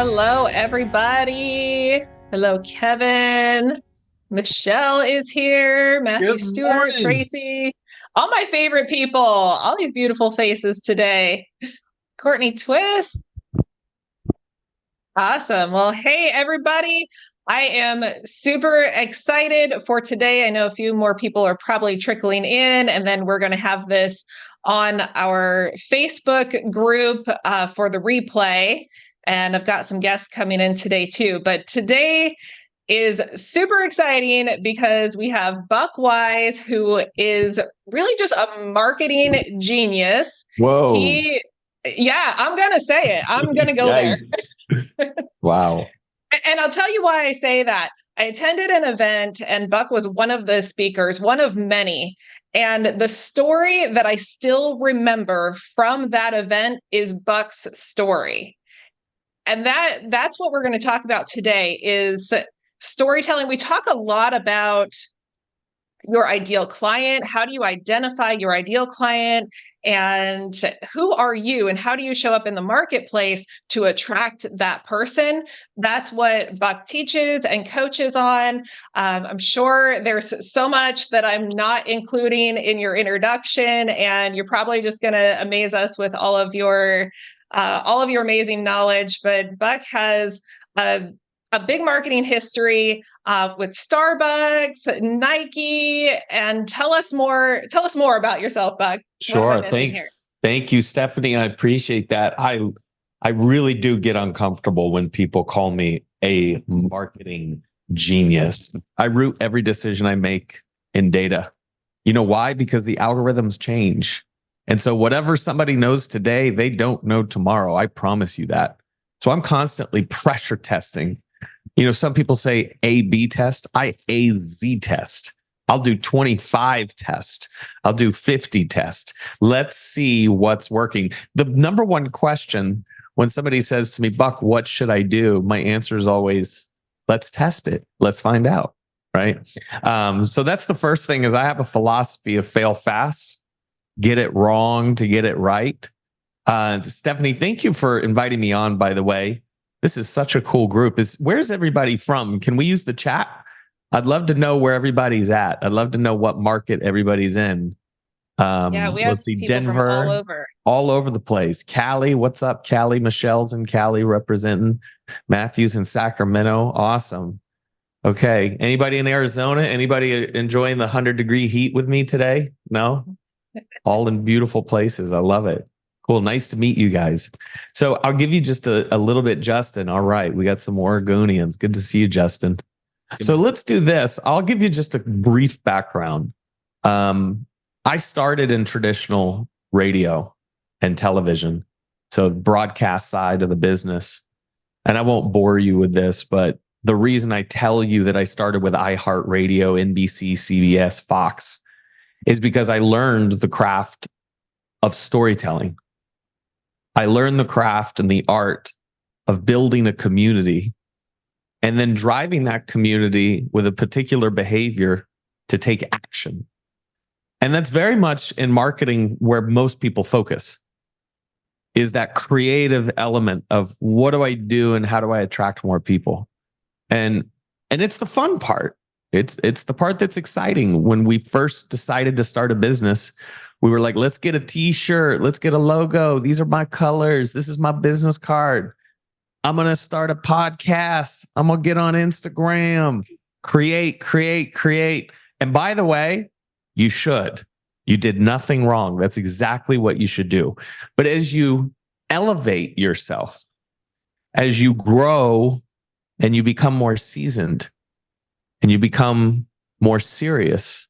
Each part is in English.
Hello, everybody. Hello, Kevin. Michelle is here. Matthew, Good Stewart, morning. Tracy. All my favorite people. All these beautiful faces today. Courtney Twist. Awesome. Well, hey, everybody. I am super excited for today. I know a few more people are probably trickling in, and then we're going to have this on our Facebook group for the replay. And I've got some guests coming in today too. But today is super exciting because we have Buck Wise, who is really just a marketing genius. Whoa. I'm going to say it. I'm going to go there. Wow. And I'll tell you why I say that. I attended an event and Buck was one of the speakers, one of many. And the story that I still remember from that event is Buck's story. And that's what we're going to talk about today is storytelling. We talk a lot about your ideal client. How do you identify your ideal client? And who are you? And how do you show up in the marketplace to attract that person? That's what Buck teaches and coaches on. I'm sure there's so much that I'm not including in your introduction, and you're probably just going to amaze us with all of your amazing knowledge. But Buck has a big marketing history with Starbucks, Nike, and tell us more about yourself, Buck. Sure. What am I missing Thanks. here? Thank you, Stephanie. I appreciate that. I really do get uncomfortable when people call me a marketing genius. I root every decision I make in data. You know why? Because the algorithms change. And so whatever somebody knows today, they don't know tomorrow. I promise you that. So I'm constantly pressure testing. You know, some people say A/B test. I A/Z test. I'll do 25 tests. I'll do 50 tests. Let's see what's working. The number one question when somebody says to me, Buck, what should I do? My answer is always, let's test it. Let's find out. Right. So that's the first thing is I have a philosophy of fail fast, get it wrong to get it right. Stephanie, thank you for inviting me on, by the way. This is such a cool group. Where's everybody from? Can we use the chat? I'd love to know where everybody's at. I'd love to know what market everybody's in. We have Let's see, people Denver, from all over the place. Cali, what's up, Cali? Michelle's in Cali representing. Matthew's in Sacramento. Awesome. Okay. Anybody in Arizona? Anybody enjoying the 100-degree heat with me today? No? All in beautiful places. I love it. Cool. Nice to meet you guys. So I'll give you just a little bit, Justin. All right. We got some Oregonians. Good to see you, Justin. So let's do this. I'll give you just a brief background. I started in traditional radio and television, so broadcast side of the business. And I won't bore you with this, but the reason I tell you that I started with iHeartRadio, NBC, CBS, Fox is because I learned the craft of storytelling. I learned the craft and the art of building a community and then driving that community with a particular behavior to take action. And that's very much in marketing where most people focus, is that creative element of what do I do and how do I attract more people? And it's the fun part. It's the part that's exciting. When we first decided to start a business, we were like, let's get a t-shirt. Let's get a logo. These are my colors. This is my business card. I'm going to start a podcast. I'm going to get on Instagram. Create. And by the way, you should. You did nothing wrong. That's exactly what you should do. But as you elevate yourself, as you grow and you become more seasoned and you become more serious,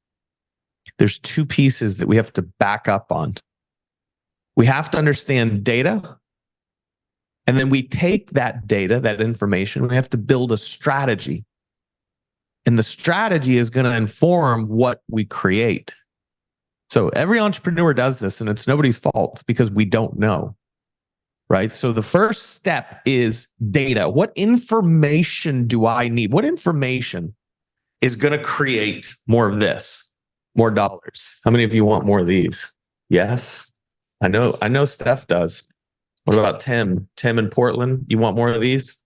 there's two pieces that we have to back up on. We have to understand data. And then we take that data, that information, we have to build a strategy. And the strategy is going to inform what we create. So every entrepreneur does this, and it's nobody's fault. It's because we don't know. Right? So the first step is data. What information do I need? What information is going to create more of this? More dollars. How many of you want more of these? Yes. I know Steph does. What about Tim? Tim in Portland, you want more of these?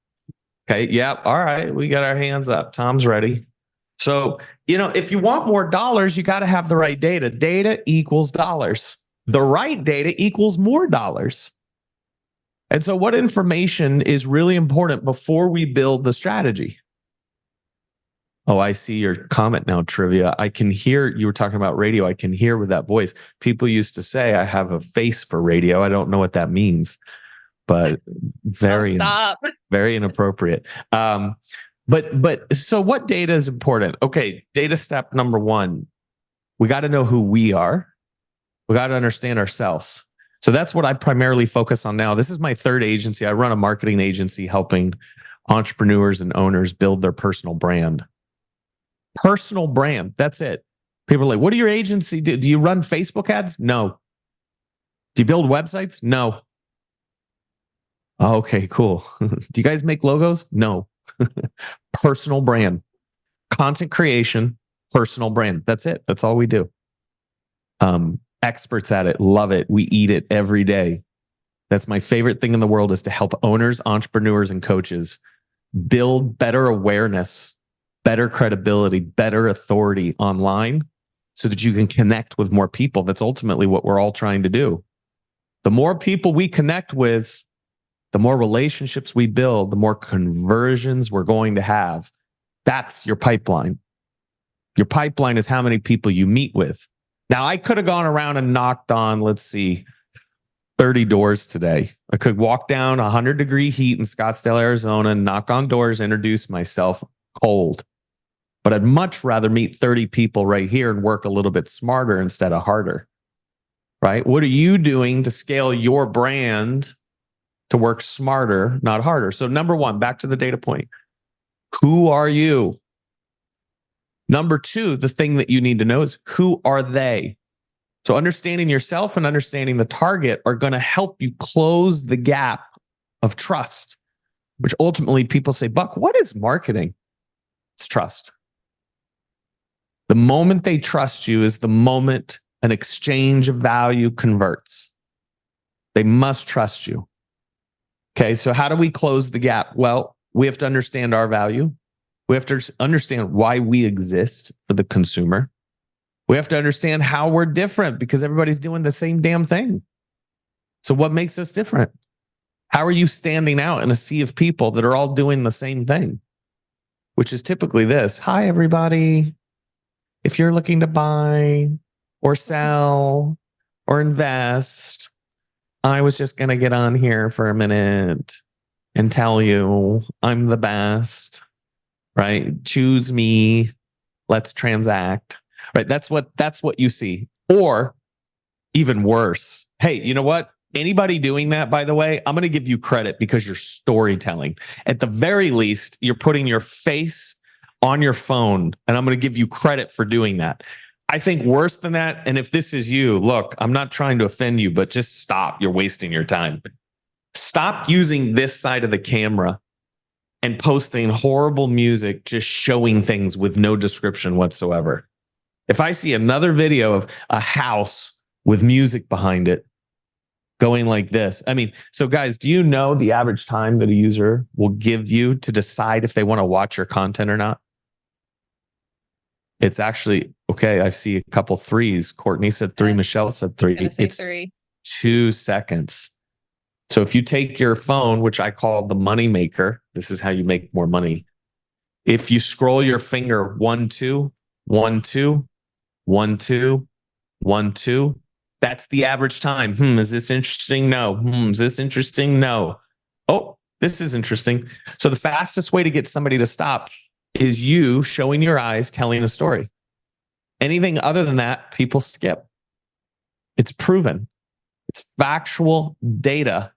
Okay. Yep. All right. We got our hands up. Tom's ready. So, if you want more dollars, you got to have the right data. Data equals dollars. The right data equals more dollars. And so, what information is really important before we build the strategy? Oh, I see your comment now, Trivia. I can hear you were talking about radio. I can hear with that voice. People used to say, I have a face for radio. I don't know what that means, but very, very inappropriate. But so what data is important? Okay, data step number one, we got to know who we are. We got to understand ourselves. So that's what I primarily focus on now. This is my third agency. I run a marketing agency helping entrepreneurs and owners build their personal brand. Personal brand. That's it. People are like, what do your agency do? Do you run Facebook ads? No. Do you build websites? No. Oh, okay, cool. Do you guys make logos? No. Personal brand. Content creation, personal brand. That's it. That's all we do. Experts at it. Love it. We eat it every day. That's my favorite thing in the world, is to help owners, entrepreneurs, and coaches build better awareness, better credibility, better authority online so that you can connect with more people. That's ultimately what we're all trying to do. The more people we connect with, the more relationships we build, the more conversions we're going to have. That's your pipeline. Your pipeline is how many people you meet with. Now, I could have gone around and knocked on, 30 doors today. I could walk down 100-degree heat in Scottsdale, Arizona, and knock on doors, introduce myself cold. But I'd much rather meet 30 people right here and work a little bit smarter instead of harder, right? What are you doing to scale your brand to work smarter, not harder? So number one, back to the data point. Who are you? Number two, the thing that you need to know is, who are they? So understanding yourself and understanding the target are going to help you close the gap of trust, which ultimately people say, Buck, what is marketing? It's trust. The moment they trust you is the moment an exchange of value converts. They must trust you. Okay, so how do we close the gap? Well, we have to understand our value. We have to understand why we exist for the consumer. We have to understand how we're different, because everybody's doing the same damn thing. So what makes us different? How are you standing out in a sea of people that are all doing the same thing? Which is typically this: hi, everybody. If you're looking to buy or sell or invest, I was just going to get on here for a minute and tell you I'm the best, right? Choose me. Let's transact, right? That's what you see. Or even worse. Hey, you know what? Anybody doing that, by the way, I'm going to give you credit because you're storytelling. At the very least, you're putting your face on your phone, and I'm going to give you credit for doing that. I think worse than that, and if this is you, look, I'm not trying to offend you, but just stop. You're wasting your time. Stop using this side of the camera and posting horrible music, just showing things with no description whatsoever. If I see another video of a house with music behind it going like this, so guys, do you know the average time that a user will give you to decide if they want to watch your content or not? It's actually, okay, I see a couple threes. Courtney said 3. Michelle said 3. It's 3. 2 seconds. So if you take your phone, which I call the money maker, this is how you make more money. If you scroll your finger 1, 2, 1, 2, 1, 2, 1, 2, that's the average time. Is this interesting? No. Is this interesting? No. Oh, this is interesting. So the fastest way to get somebody to stop is you showing your eyes, telling a story. Anything other than that, people skip. It's proven. It's factual data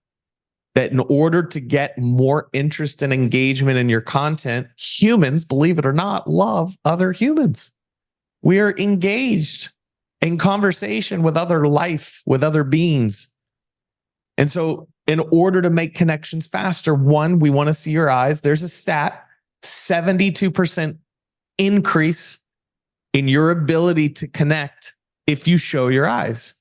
that in order to get more interest and engagement in your content, humans, believe it or not, love other humans. We are engaged in conversation with other life, with other beings. And so in order to make connections faster, one, we want to see your eyes. There's a stat, 72% increase in your ability to connect if you show your eyes.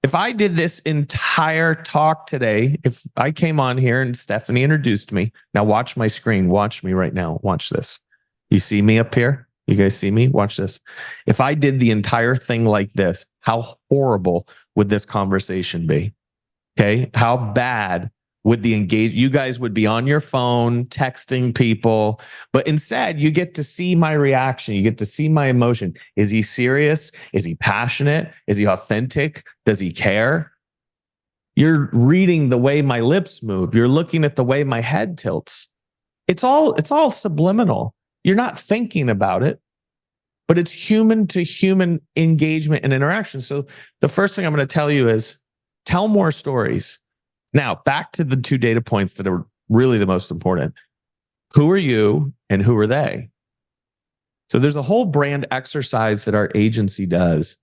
If I did this entire talk today, if I came on here and Stephanie introduced me, now watch my screen. Watch me right now. Watch this. You see me up here? You guys see me? Watch this. If I did the entire thing like this, how horrible would this conversation be? Okay. How bad would the engage? You guys would be on your phone, texting people, but instead you get to see my reaction. You get to see my emotion. Is he serious? Is he passionate? Is he authentic? Does he care? You're reading the way my lips move. You're looking at the way my head tilts. It's all subliminal. You're not thinking about it, but it's human to human engagement and interaction. So the first thing I'm going to tell you is tell more stories. Now, back to the 2 data points that are really the most important. Who are you and who are they? So there's a whole brand exercise that our agency does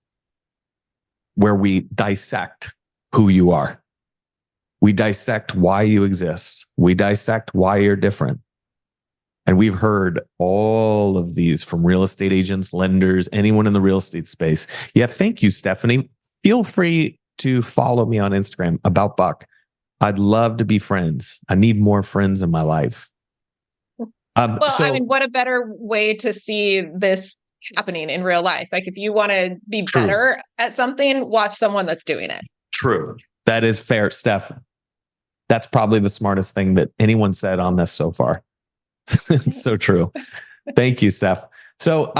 where we dissect who you are. We dissect why you exist. We dissect why you're different. And we've heard all of these from real estate agents, lenders, anyone in the real estate space. Yeah, thank you, Stephanie. Feel free to follow me on Instagram, About Buck. I'd love to be friends. I need more friends in my life. I mean, what a better way to see this happening in real life. Like if you want to be better at something, watch someone that's doing it. True. That is fair, Steph. That's probably the smartest thing that anyone said on this so far. It's so true. Thank you, Steph. So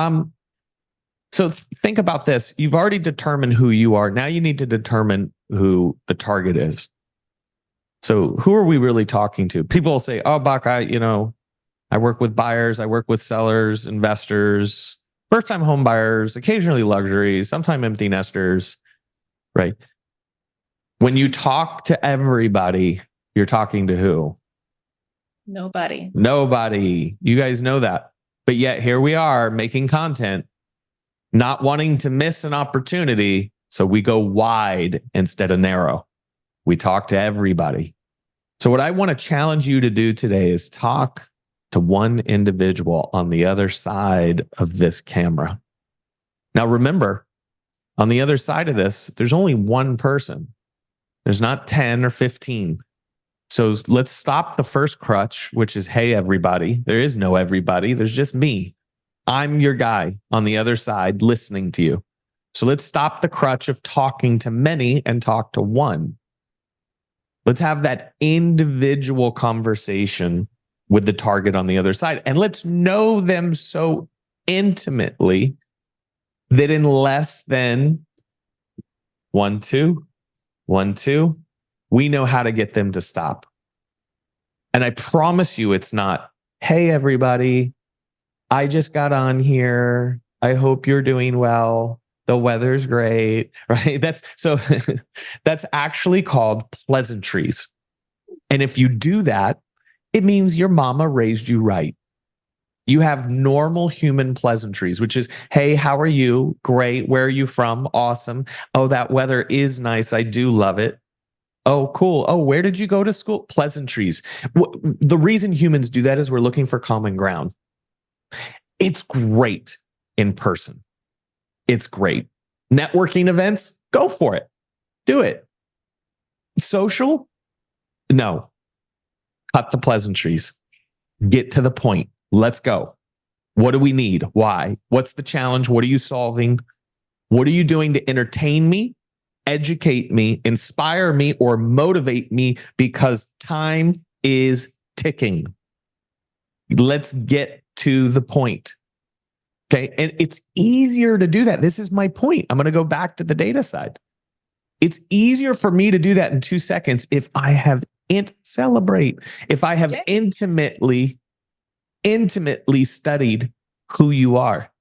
think about this. You've already determined who you are. Now you need to determine who the target is. So who are we really talking to? People will say, oh, Buck, I work with buyers, I work with sellers, investors, first-time home buyers, occasionally luxury, sometimes empty nesters, right? When you talk to everybody, you're talking to who? Nobody. You guys know that. But yet here we are making content, not wanting to miss an opportunity. So we go wide instead of narrow. We talk to everybody. So what I want to challenge you to do today is talk to one individual on the other side of this camera. Now, remember, on the other side of this, there's only one person. There's not 10 or 15. So let's stop the first crutch, which is, hey, everybody. There is no everybody. There's just me. I'm your guy on the other side listening to you. So let's stop the crutch of talking to many and talk to one. Let's have that individual conversation with the target on the other side. And let's know them so intimately that in less than 1, 2, we know how to get them to stop. And I promise you it's not, hey, everybody, I just got on here. I hope you're doing well. The weather's great, right? That's actually called pleasantries. And if you do that, it means your mama raised you right. You have normal human pleasantries, which is, hey, how are you? Great. Where are you from? Awesome. Oh, that weather is nice. I do love it. Oh, cool. Oh, where did you go to school? Pleasantries. The reason humans do that is we're looking for common ground. It's great in person. It's great. Networking events, go for it. Do it. Social? No. Cut the pleasantries. Get to the point. Let's go. What do we need? Why? What's the challenge? What are you solving? What are you doing to entertain me, educate me, inspire me, or motivate me? Because time is ticking. Let's get to the point. Okay. And it's easier to do that. This is my point. I'm going to go back to the data side. It's easier for me to do that in 2 seconds if I have if I have intimately studied who you are.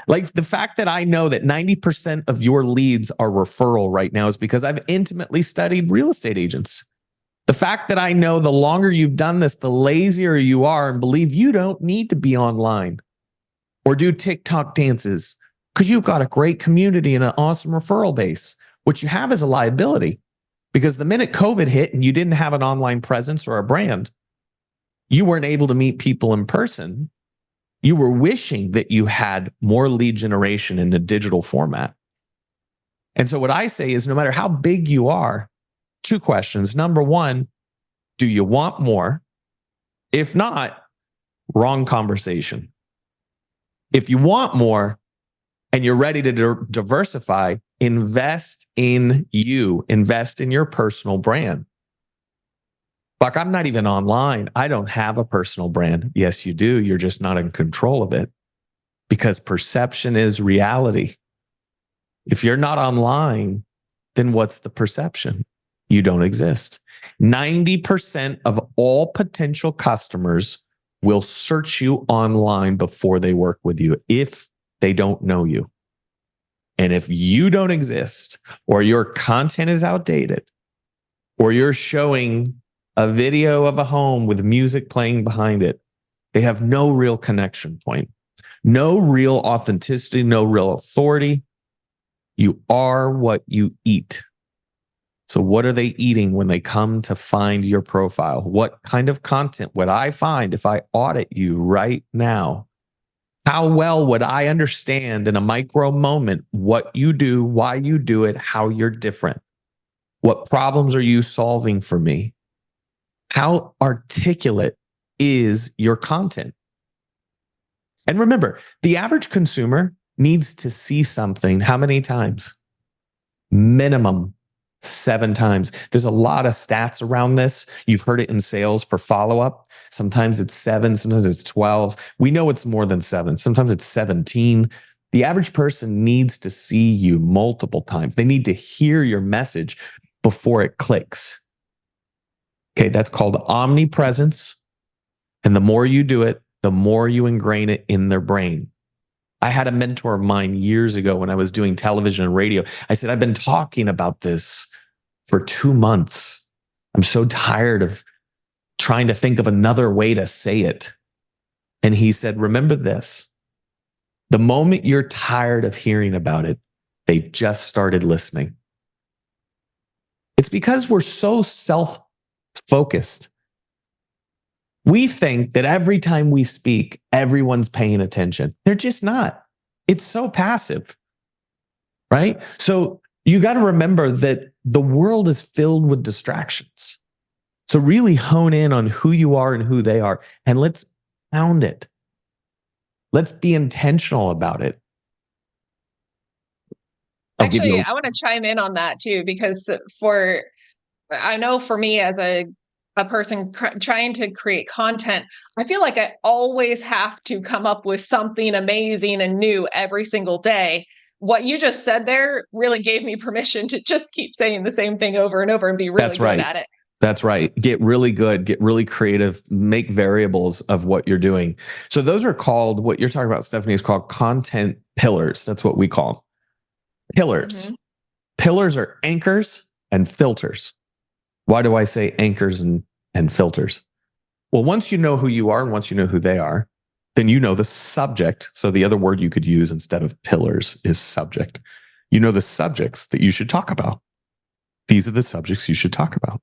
Like the fact that I know that 90% of your leads are referral right now is because I've intimately studied real estate agents. The fact that I know the longer you've done this, the lazier you are and believe you don't need to be online or do TikTok dances because you've got a great community and an awesome referral base. What you have is a liability because the minute COVID hit and you didn't have an online presence or a brand, you weren't able to meet people in person. You were wishing that you had more lead generation in a digital format. And so what I say is no matter how big you are, 2 questions. Number 1, do you want more? If not, wrong conversation. If you want more and you're ready to diversify, invest in you, invest in your personal brand. Buck, I'm not even online. I don't have a personal brand. Yes, you do. You're just not in control of it because perception is reality. If you're not online, then what's the perception? You don't exist. 90% of all potential customers will search you online before they work with you if they don't know you. And if you don't exist, or your content is outdated, or you're showing a video of a home with music playing behind it, they have no real connection point, no real authenticity, no real authority. You are what you eat. So what are they eating when they come to find your profile? What kind of content would I find if I audit you right now? How well would I understand in a micro moment what you do, why you do it, how you're different? What problems are you solving for me? How articulate is your content? And remember, the average consumer needs to see something how many times? Minimum 7 times. There's a lot of stats around this. You've heard it in sales for follow-up. Sometimes it's 7, sometimes it's 12. We know it's more than 7. Sometimes it's 17. The average person needs to see you multiple times. They need to hear your message before it clicks. Okay, that's called omnipresence. And the more you do it, the more you ingrain it in their brain. I had a mentor of mine years ago when I was doing television and radio. I said, I've been talking about this for 2 months. I'm so tired of trying to think of another way to say it. And he said, remember this. The moment you're tired of hearing about it, they just started listening. It's because we're so self-focused. We think that every time we speak, everyone's paying attention. They're just not. It's so passive, right? So you got to remember that the world is filled with distractions. So really hone in on who you are and who they are, and let's pound it. Let's be intentional about it. Actually, I want to chime in on that too, because I know for me as a person trying to create content, I feel like I always have to come up with something amazing and new every single day. What you just said there really gave me permission to just keep saying the same thing over and over and be really good at it. That's right. Get really good, get really creative, make variables of what you're doing. So those are called, what you're talking about, Stephanie, is called content pillars. That's what we call them. Pillars. Mm-hmm. Pillars are anchors and filters. Why do I say anchors and filters? Well, once you know who you are and once you know who they are, then you know the subject. So the other word you could use instead of pillars is subject. You know the subjects that you should talk about. These are the subjects you should talk about.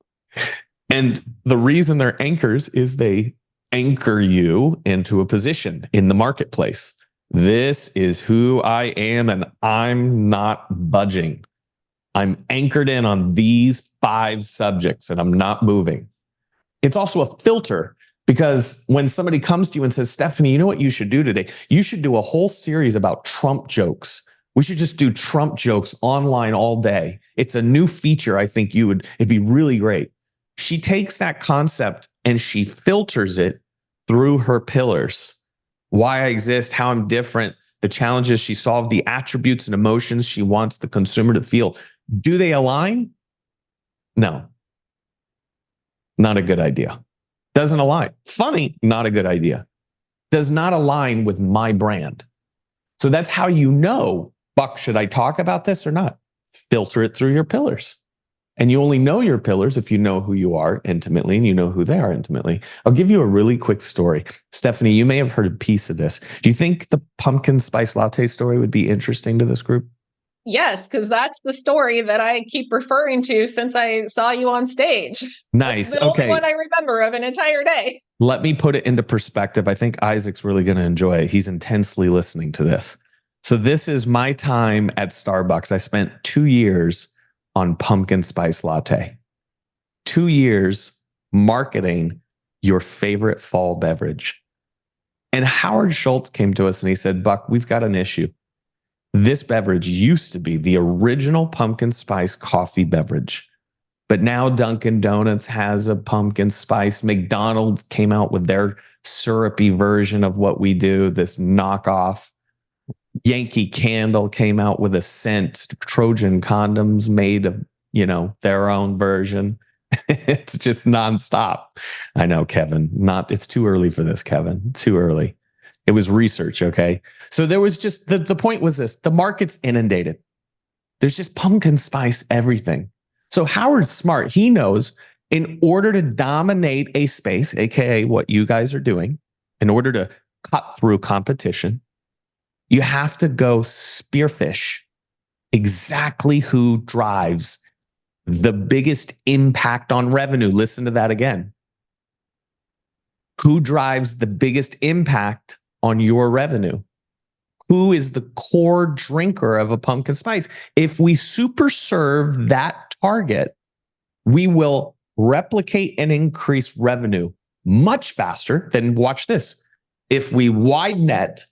And the reason they're anchors is they anchor you into a position in the marketplace. This is who I am, and I'm not budging. I'm anchored in on these 5 subjects, and I'm not moving. It's also a filter, because when somebody comes to you and says, Stephanie, you know what you should do today? You should do a whole series about Trump jokes. We should just do Trump jokes online all day. It's a new feature. I think it'd be really great. She takes that concept and she filters it through her pillars. Why I exist, how I'm different, the challenges she solved, the attributes and emotions she wants the consumer to feel. Do they align? No. Not a good idea. Doesn't align. Funny, not a good idea. Does not align with my brand. So that's how you know, Buck, should I talk about this or not? Filter it through your pillars. And you only know your pillars if you know who you are intimately and you know who they are intimately. I'll give you a really quick story. Stephanie, you may have heard a piece of this. Do you think the pumpkin spice latte story would be interesting to this group? Yes, because that's the story that I keep referring to since I saw you on stage. Nice. That's the only one I remember of an entire day. Let me put it into perspective. I think Isaac's really going to enjoy it. He's intensely listening to this. So this is my time at Starbucks. I spent 2 years on pumpkin spice latte. 2 years marketing your favorite fall beverage. And Howard Schultz came to us and he said, Buck, we've got an issue. This beverage used to be the original pumpkin spice coffee beverage. But now Dunkin' Donuts has a pumpkin spice. McDonald's came out with their syrupy version of what we do, this knockoff. Yankee Candle came out with a scent. Trojan condoms made of, their own version. It's just nonstop. I know, Kevin. It's too early for this, Kevin. Too early. It was research, okay? So there was just, the point was this, the market's inundated. There's just pumpkin spice everything. So Howard's smart. He knows in order to dominate a space, AKA what you guys are doing, in order to cut through competition, you have to go spearfish exactly who drives the biggest impact on revenue. Listen to that again. Who drives the biggest impact on your revenue? Who is the core drinker of a pumpkin spice? If we super serve that target, we will replicate and increase revenue much faster than, watch this, if we wide net,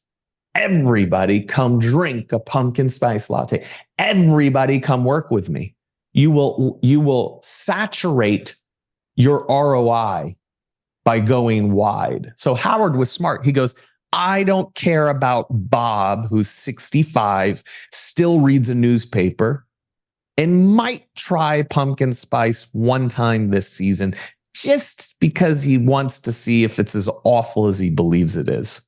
everybody come drink a pumpkin spice latte. Everybody come work with me. You will saturate your ROI by going wide. So Howard was smart. He goes, I don't care about Bob, who's 65, still reads a newspaper, and might try pumpkin spice one time this season, just because he wants to see if it's as awful as he believes it is.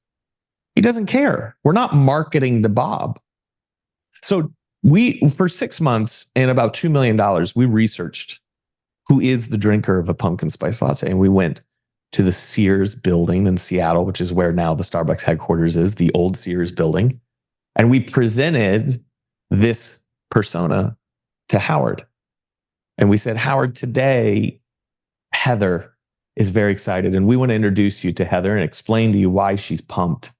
He doesn't care. We're not marketing to Bob. So for 6 months and about $2 million, we researched who is the drinker of a pumpkin spice latte. And we went to the Sears building in Seattle, which is where now the Starbucks headquarters is, the old Sears building. And we presented this persona to Howard. And we said, Howard, today, Heather is very excited. And we want to introduce you to Heather and explain to you why she's pumped.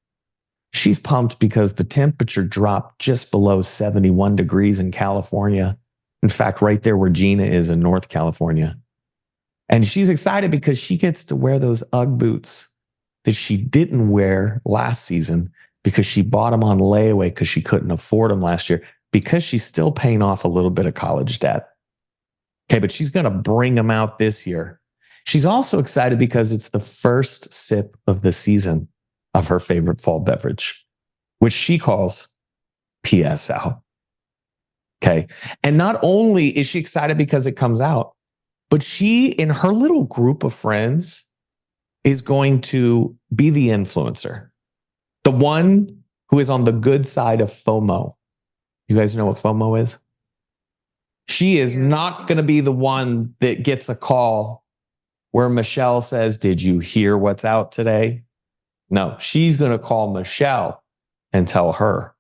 She's pumped because the temperature dropped just below 71 degrees in California. In fact, right there where Gina is in North California. And she's excited because she gets to wear those UGG boots that she didn't wear last season because she bought them on layaway because she couldn't afford them last year, because she's still paying off a little bit of college debt. Okay, but she's going to bring them out this year. She's also excited because it's the first sip of the season of her favorite fall beverage, which she calls PSL. Okay. And not only is she excited because it comes out, but she, in her little group of friends, is going to be the influencer, the one who is on the good side of FOMO. You guys know what FOMO is? She is not going to be the one that gets a call where Michelle says, did you hear what's out today? No, she's going to call Michelle and tell her,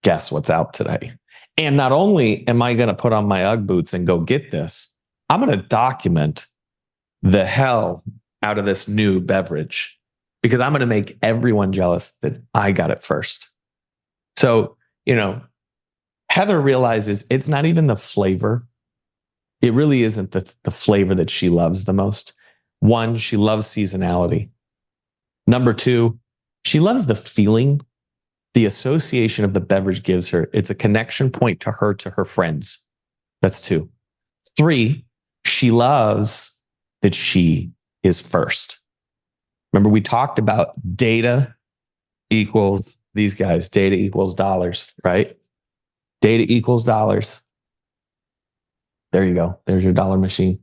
guess what's out today. And not only am I going to put on my UGG boots and go get this, I'm going to document the hell out of this new beverage because I'm going to make everyone jealous that I got it first. So, Heather realizes it's not even the flavor. It really isn't the flavor that she loves the most. One, she loves seasonality. Number two, she loves the feeling the association of the beverage gives her. It's a connection point to her friends. That's two. Three, she loves that she is first. Remember, we talked about data equals these guys. Data equals dollars, right? Data equals dollars. There you go. There's your dollar machine.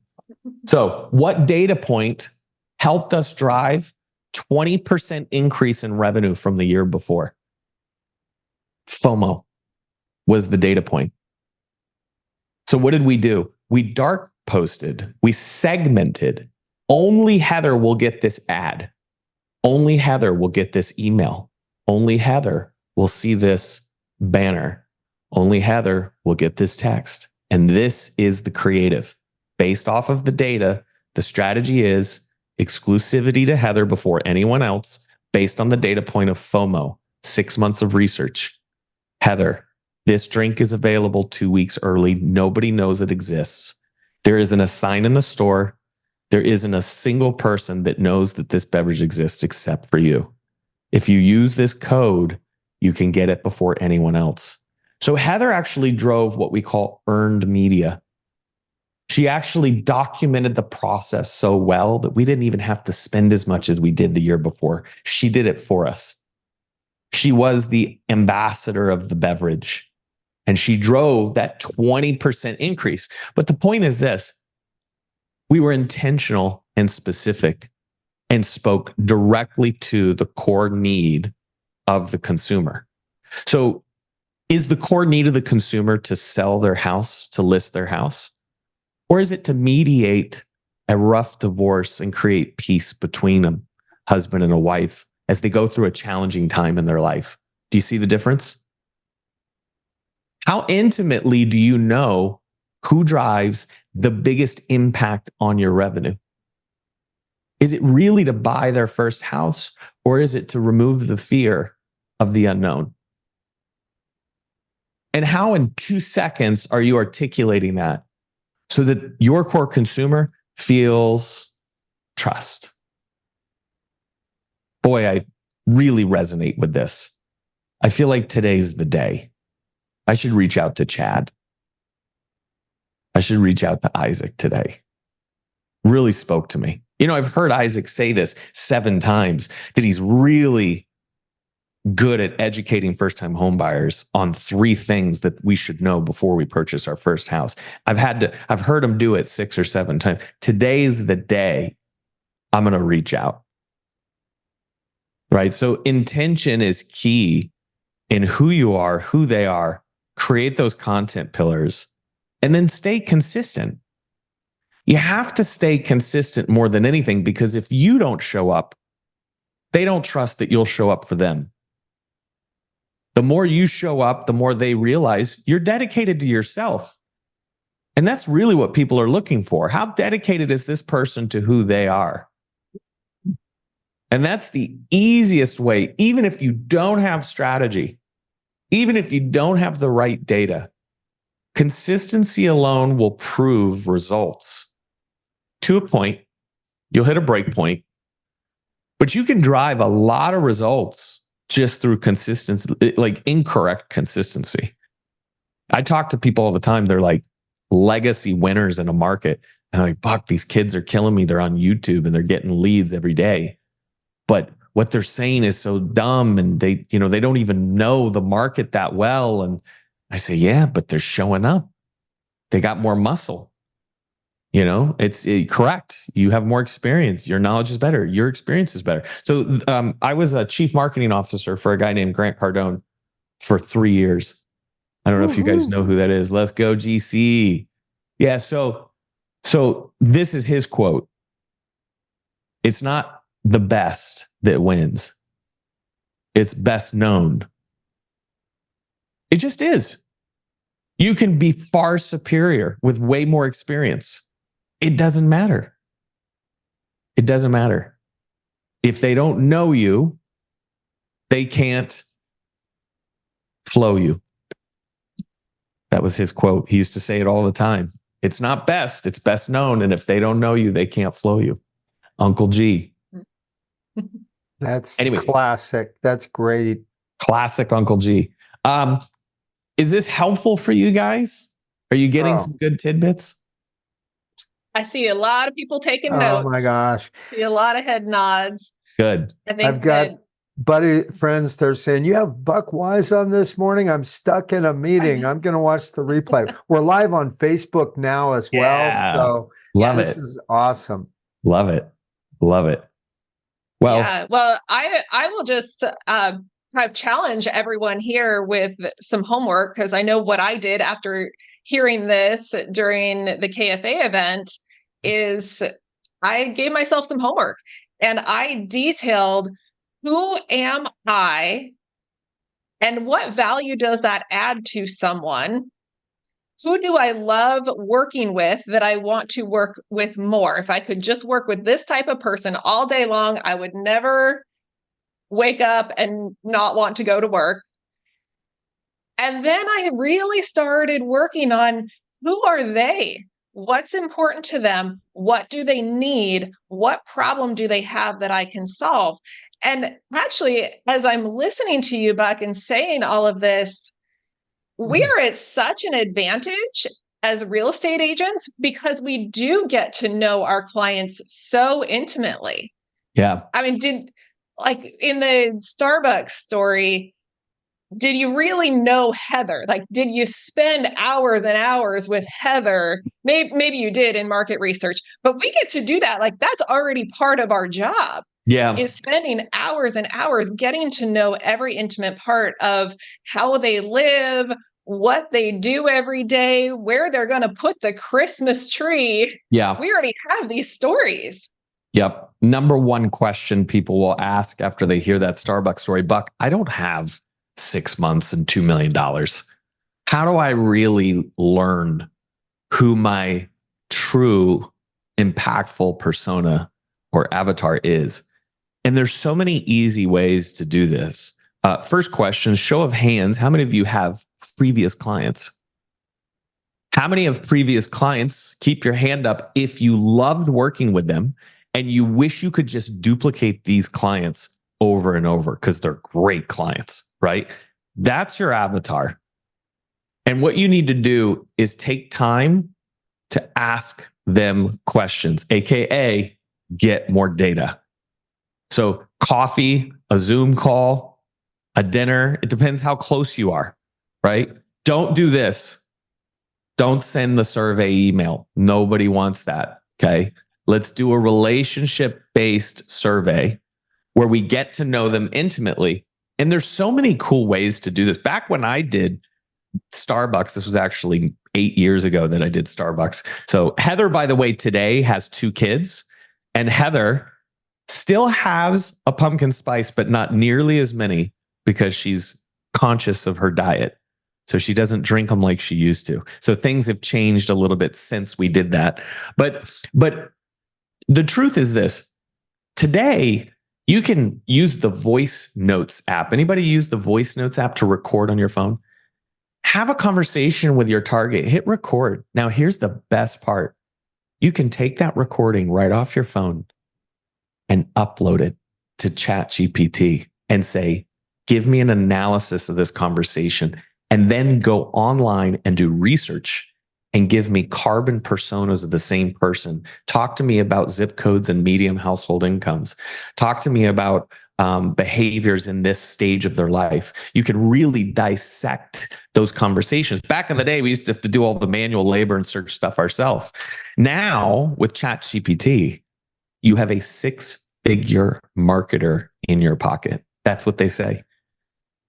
So what data point helped us drive 20% increase in revenue from the year before? FOMO was the data point. So what did we do? We dark posted, we segmented. Only Heather will get this ad. Only Heather will get this email. Only Heather will see this banner. Only Heather will get this text. And this is the creative. Based off of the data, the strategy is exclusivity to Heather before anyone else, based on the data point of FOMO, 6 months of research. Heather, this drink is available 2 weeks early. Nobody knows it exists. There isn't a sign in the store. There isn't a single person that knows that this beverage exists except for you. If you use this code, you can get it before anyone else. So Heather actually drove what we call earned media. She actually documented the process so well that we didn't even have to spend as much as we did the year before. She did it for us. She was the ambassador of the beverage, and she drove that 20% increase. But the point is this: we were intentional and specific and spoke directly to the core need of the consumer. So is the core need of the consumer to sell their house, to list their house? Or is it to mediate a rough divorce and create peace between a husband and a wife as they go through a challenging time in their life? Do you see the difference? How intimately do you know who drives the biggest impact on your revenue? Is it really to buy their first house, or is it to remove the fear of the unknown? And how in 2 seconds are you articulating that so that your core consumer feels trust? Boy, I really resonate with this. I feel like today's the day. I should reach out to Chad. I should reach out to Isaac today. Really spoke to me. You know, I've heard Isaac say this 7 times, that he's really good at educating first-time home buyers on 3 things that we should know before we purchase our first house. I've heard him do it 6 or 7 times. Today's the day I'm going to reach out. Right? So intention is key in who you are, who they are. Create those content pillars and then stay consistent. You have to stay consistent more than anything, because if you don't show up, they don't trust that you'll show up for them. The more you show up, the more they realize you're dedicated to yourself. And that's really what people are looking for. How dedicated is this person to who they are? And that's the easiest way, even if you don't have strategy, even if you don't have the right data. Consistency alone will prove results. To a point, you'll hit a break point, but you can drive a lot of results just through consistency, like incorrect consistency. I talk to people all the time. They're like legacy winners in a market. And I'm like, Buck, these kids are killing me. They're on YouTube and they're getting leads every day. But what they're saying is so dumb, and they don't even know the market that well. And I say, yeah, but they're showing up. They got more muscle. It's correct. You have more experience. Your knowledge is better. Your experience is better. So I was a chief marketing officer for a guy named Grant Cardone for 3 years. I don't know if you guys know who that is. Let's go GC. Yeah. So this is his quote. It's not the best that wins. It's best known. It just is. You can be far superior with way more experience. It doesn't matter. It doesn't matter. If they don't know you, they can't flow you. That was his quote. He used to say it all the time. It's not best, it's best known. And if they don't know you, they can't flow you. Uncle G. That's classic. That's great. Classic Uncle G. Is this helpful for you guys? Are you getting some good tidbits? I see a lot of people taking notes. Oh my gosh. I see a lot of head nods. Good. I think I've got friends, they're saying, you have Buck Wise on this morning? I'm stuck in a meeting. I'm going to watch the replay. We're live on Facebook now as well. So this is awesome. Love it. Love it. Well, yeah. Well, I will just kind of challenge everyone here with some homework, because I know what I did after hearing this during the KFA event is I gave myself some homework and I detailed, who am I and what value does that add to someone? Who do I love working with that I want to work with more? If I could just work with this type of person all day long, I would never wake up and not want to go to work. And then I really started working on who are they? What's important to them? What do they need? What problem do they have that I can solve? And actually, as I'm listening to you, Buck, and saying all of this, we are at such an advantage as real estate agents because we do get to know our clients so intimately. Yeah. I mean, like in the Starbucks story, did you really know Heather? Like, did you spend hours and hours with Heather? Maybe you did in market research, but we get to do that. Like, that's already part of our job. Yeah. Is spending hours and hours getting to know every intimate part of how they live, what they do every day, where they're going to put the Christmas tree. Yeah. We already have these stories. Yep. Number one question people will ask after they hear that Starbucks story, Buck, I don't have 6 months and $2 million. How do I really learn who my true impactful persona or avatar is? And there's so many easy ways to do this. First question, show of hands. How many of you have previous clients? How many of previous clients, keep your hand up if you loved working with them and you wish you could just duplicate these clients over and over because they're great clients, right? That's your avatar. And what you need to do is take time to ask them questions, AKA get more data. So coffee, a Zoom call, a dinner, it depends how close you are, right? Don't do this. Don't send the survey email. Nobody wants that, okay? Let's do a relationship-based survey where we get to know them intimately. And there's so many cool ways to do this. Back when I did Starbucks, this was actually 8 years ago that I did Starbucks. So Heather, by the way, today has 2 kids, and Heather still has a pumpkin spice, but not nearly as many because she's conscious of her diet. So she doesn't drink them like she used to. So things have changed a little bit since we did that. But the truth is this. Today, you can use the voice notes app. Anybody use the voice notes app to record on your phone? Have a conversation with your target, hit record. Now, here's the best part. You can take that recording right off your phone and upload it to ChatGPT and say, give me an analysis of this conversation, and then go online and do research and give me carbon personas of the same person. Talk to me about zip codes and medium household incomes. Talk to me about behaviors in this stage of their life. You can really dissect those conversations. Back in the day, we used to have to do all the manual labor and search stuff ourselves. Now, with ChatGPT, you have a 6-figure marketer in your pocket. That's what they say.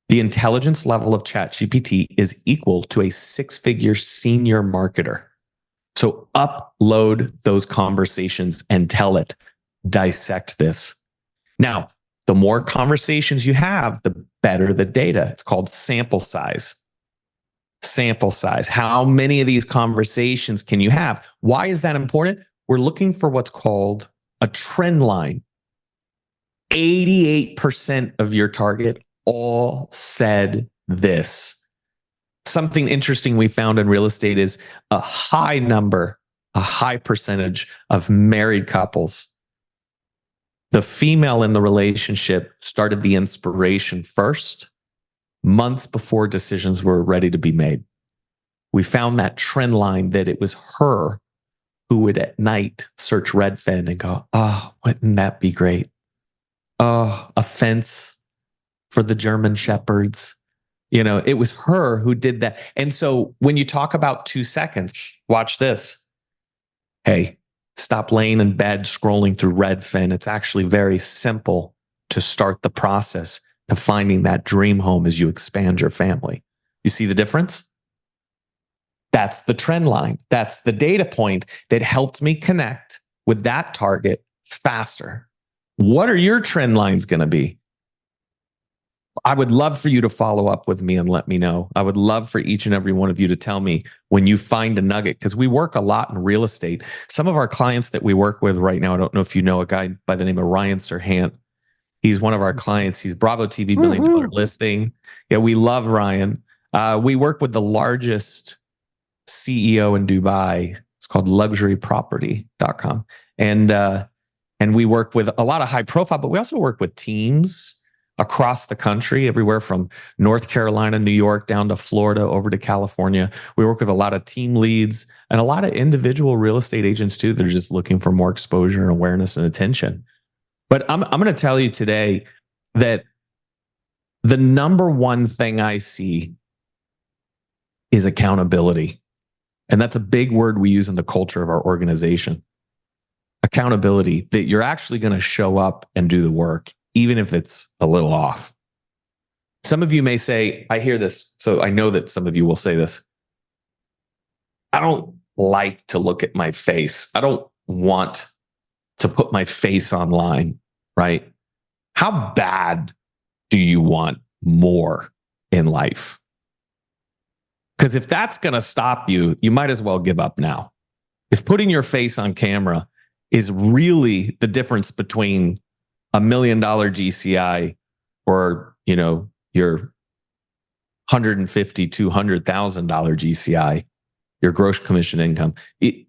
The intelligence level of ChatGPT is equal to a 6-figure senior marketer. So upload those conversations and tell it, dissect this. Now, the more conversations you have, the better the data. It's called sample size. Sample size. How many of these conversations can you have? Why is that important? We're looking for what's called a trend line. 88% of your target all said this. Something interesting we found in real estate is a high percentage of married couples. The female in the relationship started the inspiration first, months before decisions were ready to be made. We found that trend line that it was her who would at night search Redfin and go, oh, wouldn't that be great? Oh, a fence for the German Shepherds. You know, it was her who did that. And so when you talk about 2 seconds, watch this. Hey, stop laying in bed scrolling through Redfin. It's actually very simple to start the process to finding that dream home as you expand your family. You see the difference? That's the trend line. That's the data point that helped me connect with that target faster. What are your trend lines going to be? I would love for you to follow up with me and let me know. I would love for each and every one of you to tell me when you find a nugget, because we work a lot in real estate. Some of our clients that we work with right now, I don't know if you know a guy by the name of Ryan Serhant. He's one of our clients. He's Bravo TV $1 million listing. Yeah, we love Ryan. We work with the largest CEO in Dubai. It's called luxuryproperty.com. And we work with a lot of high profile, but we also work with teams across the country, everywhere from North Carolina, New York, down to Florida, over to California. We work with a lot of team leads and a lot of individual real estate agents too. They're just looking for more exposure and awareness and attention. But I'm going to tell you today that the number one thing I see is accountability. And that's a big word we use in the culture of our organization. Accountability, that you're actually going to show up and do the work, even if it's a little off. Some of you may say, I hear this, so I know that some of you will say this. I don't like to look at my face. I don't want to put my face online, right? How bad do you want more in life? Because if that's going to stop you, you might as well give up now. If putting your face on camera is really the difference between $1 million GCI or, your $150,000, $200,000 GCI, your gross commission income,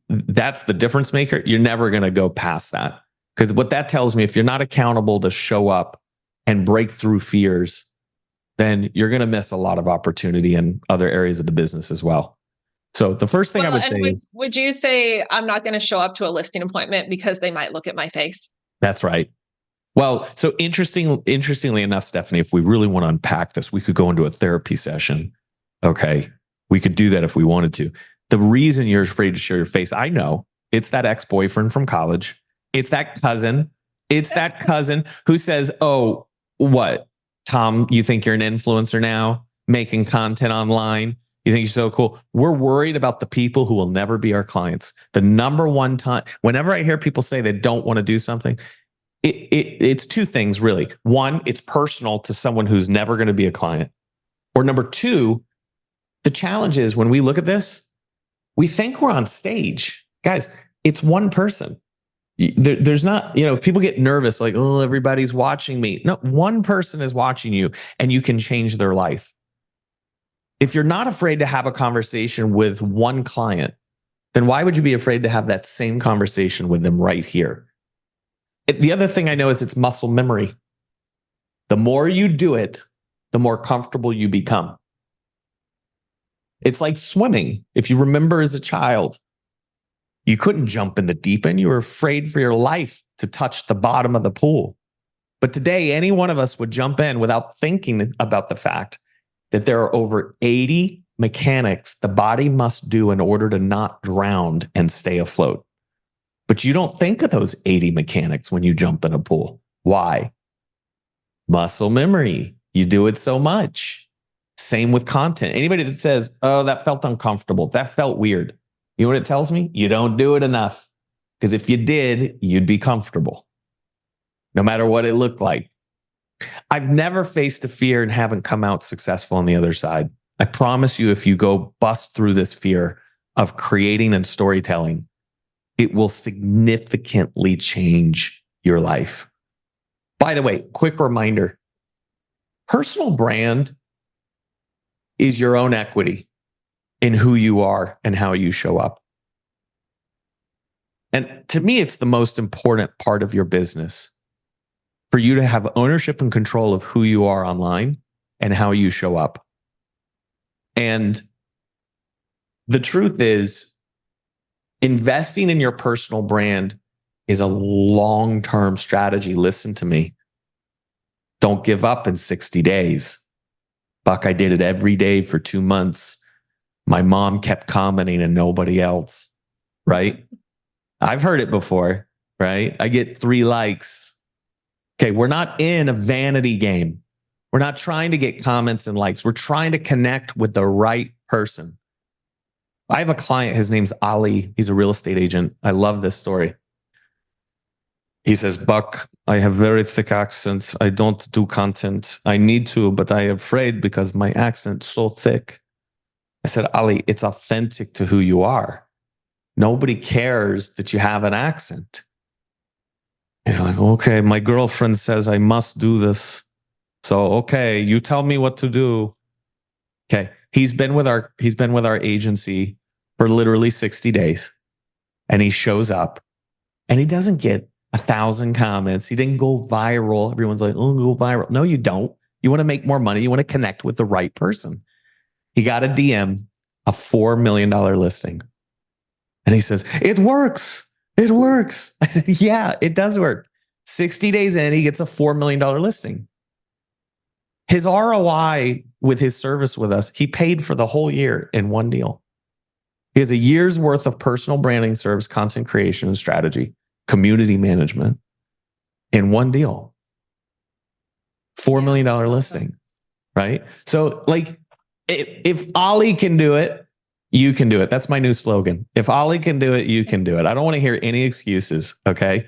that's the difference maker. You're never going to go past that. Because what that tells me, if you're not accountable to show up and break through fears, then you're going to miss a lot of opportunity in other areas of the business as well. So the first thing I would say is, would you say I'm not going to show up to a listing appointment because they might look at my face? That's right. Well, so interestingly enough, Stephanie, if we really want to unpack this, we could go into a therapy session. Okay. We could do that if we wanted to. The reason you're afraid to show your face, I know it's that ex-boyfriend from college. It's that cousin. It's that cousin who says, oh, what? Tom, you think you're an influencer now, making content online? You think you're so cool? We're worried about the people who will never be our clients. The number one time, whenever I hear people say they don't want to do something, it's two things really. One, it's personal to someone who's never going to be a client. Or number two, the challenge is when we look at this, we think we're on stage. Guys, it's one person. There's not, people get nervous like, oh, everybody's watching me. No, one person is watching you and you can change their life. If you're not afraid to have a conversation with one client, then why would you be afraid to have that same conversation with them right here? The other thing I know is it's muscle memory. The more you do it, the more comfortable you become. It's like swimming. If you remember as a child, you couldn't jump in the deep end. You were afraid for your life to touch the bottom of the pool. But today, any one of us would jump in without thinking about the fact that there are over 80 mechanics the body must do in order to not drown and stay afloat. But you don't think of those 80 mechanics when you jump in a pool. Why? Muscle memory. You do it so much. Same with content. Anybody that says, oh, that felt uncomfortable, that felt weird. You know what it tells me? You don't do it enough. Because if you did, you'd be comfortable. No matter what it looked like. I've never faced a fear and haven't come out successful on the other side. I promise you, if you go bust through this fear of creating and storytelling, it will significantly change your life. By the way, quick reminder, personal brand is your own equity in who you are and how you show up. And to me, it's the most important part of your business for you to have ownership and control of who you are online and how you show up. And the truth is, investing in your personal brand is a long-term strategy. Listen to me. Don't give up in 60 days. Buck, I did it every day for 2 months. My mom kept commenting and nobody else, right? I've heard it before, right? I get 3 likes. Okay, we're not in a vanity game. We're not trying to get comments and likes. We're trying to connect with the right person. I have a client, his name's Ali. He's a real estate agent. I love this story. He says, Buck, I have very thick accents. I don't do content. I need to, but I'm afraid because my accent's so thick. I said, Ali, it's authentic to who you are. Nobody cares that you have an accent. He's like, okay, my girlfriend says I must do this. So, okay, you tell me what to do. Okay. He's been with our agency for literally 60 days. And he shows up and he doesn't get 1,000 comments. He didn't go viral. Everyone's like, oh, go viral. No, you don't. You want to make more money. You want to connect with the right person. He got a DM, a $4 million listing. And he says, it works. It works. I said, yeah, it does work. 60 days in, he gets a $4 million listing. His ROI with his service with us, he paid for the whole year in one deal. He has a year's worth of personal branding service, content creation and strategy, community management in one deal. $4 million listing, right? So like if Ollie can do it, you can do it. That's my new slogan. If Ollie can do it, you can do it. I don't want to hear any excuses, okay?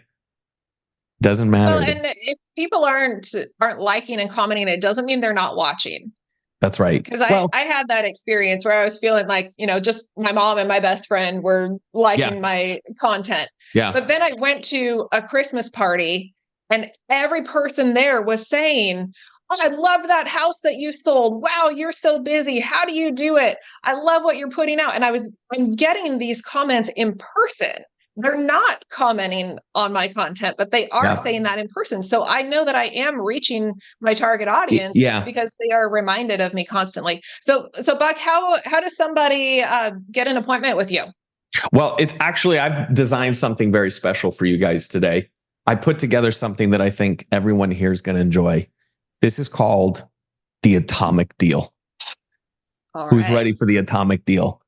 Doesn't matter. Well, and if people aren't liking and commenting, it doesn't mean they're not watching. That's right. Because I had that experience where I was feeling like, just my mom and my best friend were liking my content. Yeah. But then I went to a Christmas party and every person there was saying, oh, I love that house that you sold. Wow, you're so busy. How do you do it? I love what you're putting out. And I'm getting these comments in person. They're not commenting on my content, but they are saying that in person. So I know that I am reaching my target audience because they are reminded of me constantly. So Buck, how does somebody get an appointment with you? Well, it's actually, I've designed something very special for you guys today. I put together something that I think everyone here is going to enjoy. This is called the Atomic Deal. Who's ready for the Atomic Deal?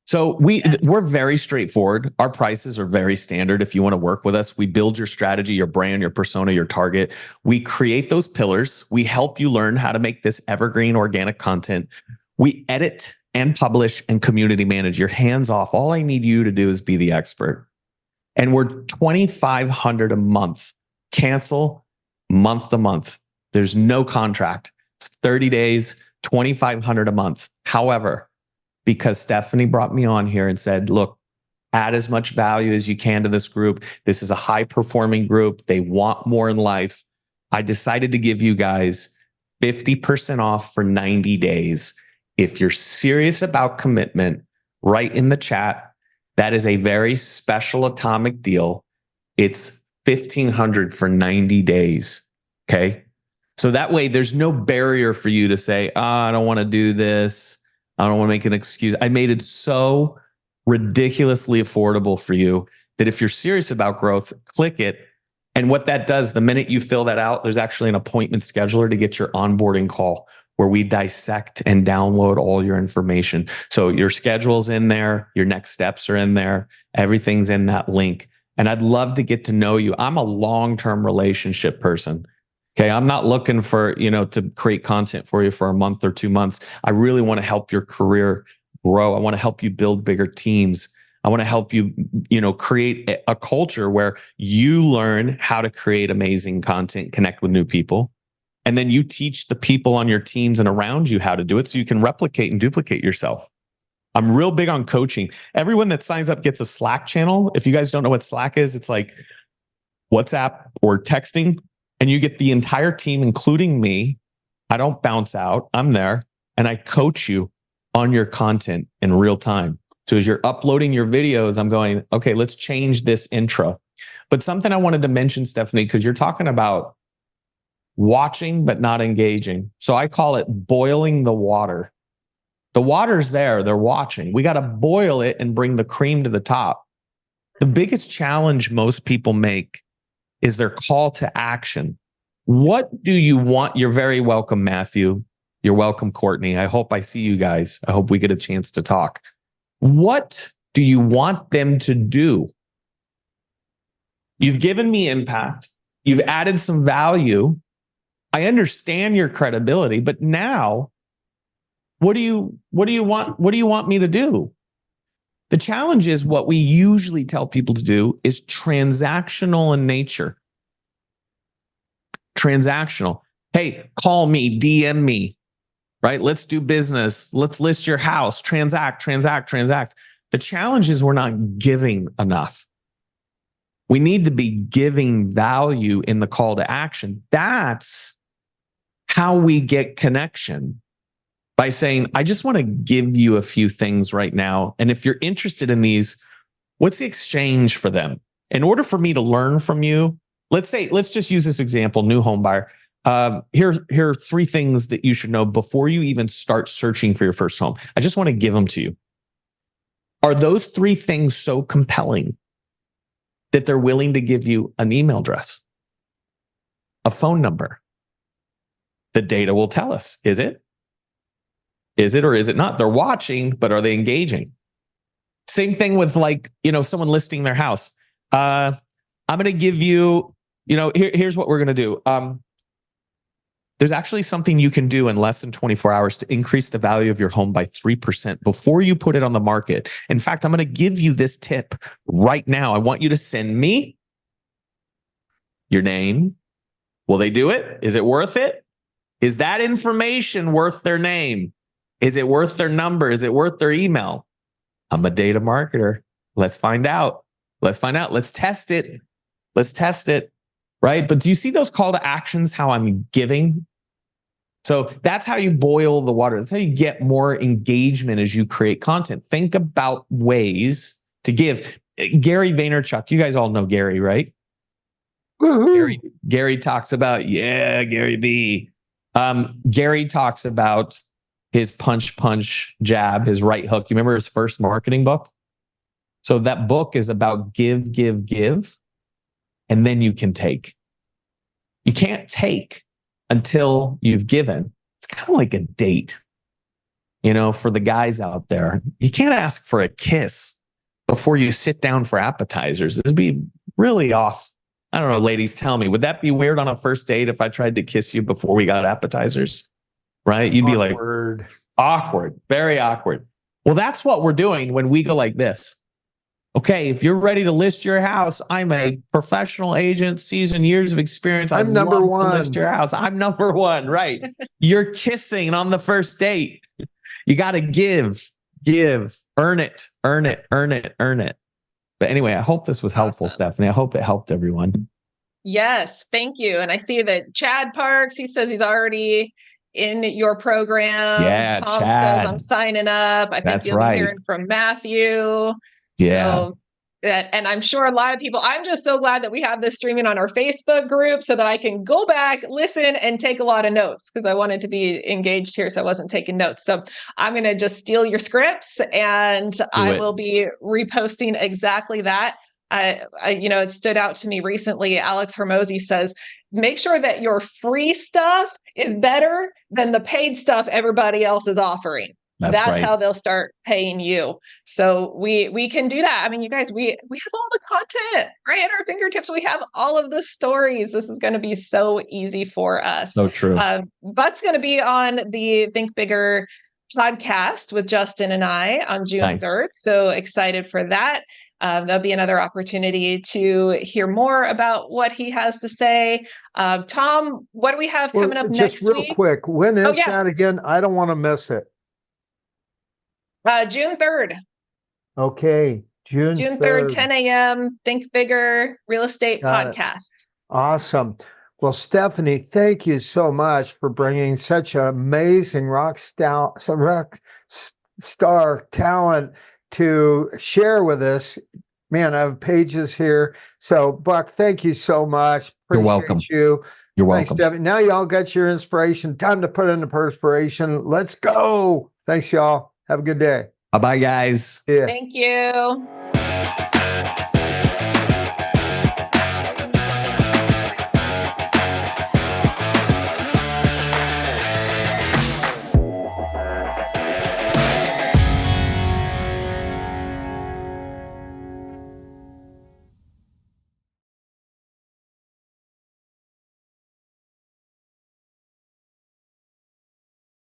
So we're very straightforward. Our prices are very standard. If you want to work with us, we build your strategy, your brand, your persona, your target. We create those pillars. We help you learn how to make this evergreen organic content. We edit and publish and community manage. Your hands off. All I need you to do is be the expert. And we're $2,500 a month. Cancel month to month. There's no contract. It's 30 days, $2,500 a month. However, because Stephanie brought me on here and said, look, add as much value as you can to this group. This is a high performing group. They want more in life. I decided to give you guys 50% off for 90 days. If you're serious about commitment, write in the chat. That is a very special Atomic Deal. It's $1,500 for 90 days. Okay. So that way there's no barrier for you to say, I don't want to do this. I don't want to make an excuse. I made it so ridiculously affordable for you that if you're serious about growth, click it. And what that does, the minute you fill that out, there's actually an appointment scheduler to get your onboarding call where we dissect and download all your information. So your schedule's in there, your next steps are in there, everything's in that link. And I'd love to get to know you. I'm a long-term relationship person. Okay, I'm not looking for, to create content for you for a month or 2 months. I really want to help your career grow. I want to help you build bigger teams. I want to help you, create a culture where you learn how to create amazing content, connect with new people. And then you teach the people on your teams and around you how to do it so you can replicate and duplicate yourself. I'm real big on coaching. Everyone that signs up gets a Slack channel. If you guys don't know what Slack is, it's like WhatsApp or texting. And you get the entire team, including me. I don't bounce out. I'm there. And I coach you on your content in real time. So as you're uploading your videos, I'm going, okay, let's change this intro. But something I wanted to mention, Stephanie, because you're talking about watching but not engaging. So I call it boiling the water. The water's there. They're watching. We got to boil it and bring the cream to the top. The biggest challenge most people make is their call to action. What do you want? You're very welcome, Matthew. You're welcome, Courtney. I hope I see you guys. I hope we get a chance to talk. What do you want them to do? You've given me impact. You've added some value. I understand your credibility, but now what do you want? What do you want me to do? The challenge is what we usually tell people to do is transactional in nature. Transactional. Hey, call me, DM me, right? Let's do business. Let's list your house. Transact. The challenge is we're not giving enough. We need to be giving value in the call to action. That's how we get connection. by saying, I just want to give you a few things right now. And if you're interested in these, what's the exchange for them? In order for me to learn from you, let's just use this example, new home buyer. Here are 3 things that you should know before you even start searching for your first home. I just want to give them to you. Are those 3 things so compelling that they're willing to give you an email address, a phone number? The data will tell us, is it? Is it or is it not? They're watching, but are they engaging? Same thing with someone listing their house. I'm going to give you, here's what we're going to do. There's actually something you can do in less than 24 hours to increase the value of your home by 3% before you put it on the market. In fact, I'm going to give you this tip right now. I want you to send me your name. Will they do it? Is it worth it? Is that information worth their name? Is it worth their number? Is it worth their email? I'm a data marketer. Let's find out. Let's test it. Right? But do you see those call to actions, how I'm giving? So that's how you boil the water. That's how you get more engagement as you create content. Think about ways to give. Gary Vaynerchuk, you guys all know Gary, right? Gary talks about, Gary V. Gary talks about his punch, jab, his right hook. You remember his first marketing book? So that book is about give, and then you can take. You can't take until you've given. It's kind of like a date, for the guys out there. You can't ask for a kiss before you sit down for appetizers. It'd be really off. I don't know, ladies, tell me, would that be weird on a first date if I tried to kiss you before we got appetizers? Right? You'd be like, awkward, very awkward. Well, that's what we're doing when we go like this. Okay, if you're ready to list your house, I'm a professional agent, seasoned years of experience. I'm number 1 to list your house. I'm number 1, right? You're kissing on the first date. You got to give, earn it. But anyway, I hope this was helpful, Stephanie. I hope it helped everyone. Yes, thank you. And I see that Chad Parks, he says he's already in your program. Yeah, Tom Chad. says I'm signing up. I think That's you'll right. be hearing from Matthew. Yeah. So and I'm sure a lot of people, I'm just so glad that we have this streaming on our Facebook group so that I can go back, listen, and take a lot of notes because I wanted to be engaged here. So I wasn't taking notes. So I'm going to just steal your scripts and I will be reposting exactly that. It stood out to me recently. Alex Hermosi says, make sure that your free stuff is better than the paid stuff everybody else is offering. That's right. How they'll start paying you. So we can do that. I mean, you guys, we have all the content right at our fingertips. We have all of the stories. This is going to be so easy for us. So true. Buck's going to be on the Think Bigger podcast with Justin and I on June 3rd. So excited for that. There'll be another opportunity to hear more about what he has to say. Tom, what do we have coming up next week? Just real quick, when is that again? I don't want to miss it. June 3rd. Okay. June 3rd, 10 a.m. Think Bigger Real Estate Podcast. Awesome. Well, Stephanie, thank you so much for bringing such an amazing rock star talent to share with us. Man, I have pages here. So, Buck, thank you so much. You're welcome. You're welcome. Thanks, Stephanie. Now y'all got your inspiration. Time to put in the perspiration. Let's go. Thanks, y'all. Have a good day. Bye-bye, guys. Yeah. Thank you.